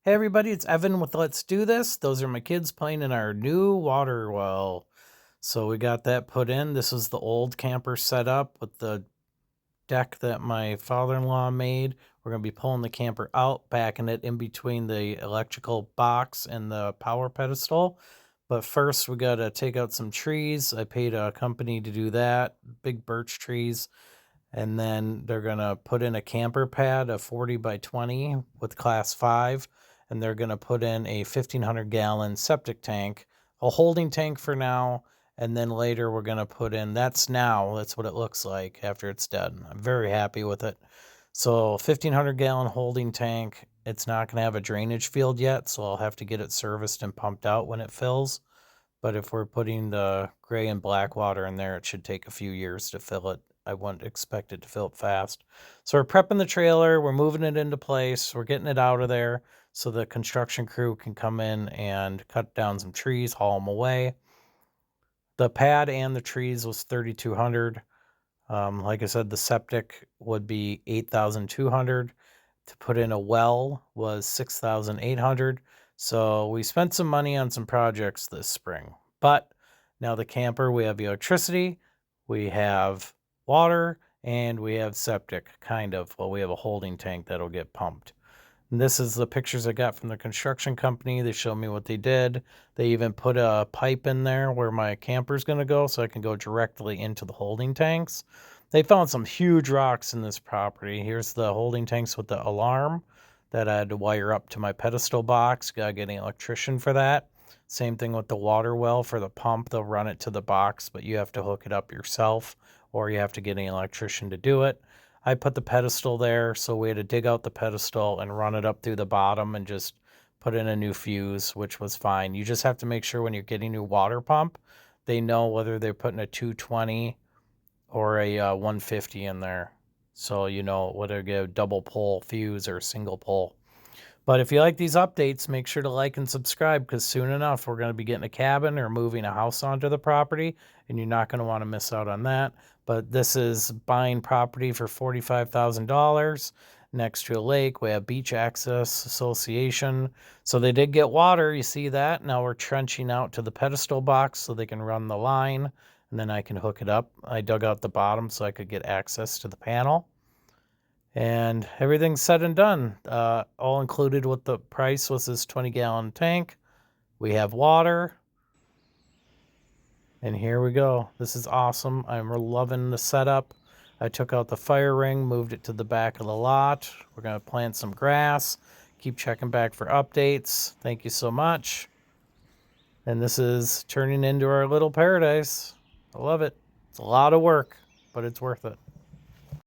Hey everybody, it's Evan with Let's Do This. Those are my kids playing in our new water well. So we got that put in. This was the old camper setup with the deck that my father-in-law made. We're going to be pulling the camper out, backing it in between the electrical box and the power pedestal. But first we got to take out some trees. I paid a company to do that, big birch trees. And then they're going to put in a camper pad, a 40 by 20 with class 5. And they're going to put in a 1,500 gallon septic tank, a holding tank for now. And then later we're going to put in, that's what it looks like after it's done. I'm very happy with it. So 1,500 gallon holding tank. It's not going to have a drainage field yet, so I'll have to get it serviced and pumped out when it fills. But if we're putting the gray and black water in there, it should take a few years to fill it. I wouldn't expect it to fill up fast. So we're prepping the trailer, we're moving it into place, we're getting it out of there so the construction crew can come in and cut down some trees, haul them away. The pad and the trees was 3,200. Like I said, the septic would be 8,200. To put in a well was 6,800. So we spent some money on some projects this spring. But now the camper, we have electricity, we have water, and we have septic, kind of. Well, we have a holding tank that'll get pumped. And this is the pictures I got from the construction company. They showed me what they did. They even put a pipe in there where my camper's going to go so I can go directly into the holding tanks. They found some huge rocks in this property. Here's the holding tanks with the alarm that I had to wire up to my pedestal box. Got to get an electrician for that. Same thing with the water well for the pump. They'll run it to the box, but you have to hook it up yourself or you have to get an electrician to do it. I put the pedestal there, so we had to dig out the pedestal and run it up through the bottom and just put in a new fuse, which was fine. You just have to make sure when you're getting a new water pump, they know whether they're putting a 220 or a 150 in there. So you know whether to get a double pole fuse or a single pole. But if you like these updates, make sure to like and subscribe because soon enough we're going to be getting a cabin or moving a house onto the property, and you're not going to want to miss out on that. But this is buying property for $45,000 next to a lake. We have Beach Access Association. So they did get water. You see that? Now we're trenching out to the pedestal box so they can run the line, and then I can hook it up. I dug out the bottom so I could get access to the panel. And everything's said and done. All included with the price was this 20-gallon tank. We have water. And here we go. This is awesome. I'm loving the setup. I took out the fire ring, moved it to the back of the lot. We're going to plant some grass. Keep checking back for updates. Thank you so much. And this is turning into our little paradise. I love it. It's a lot of work, but it's worth it.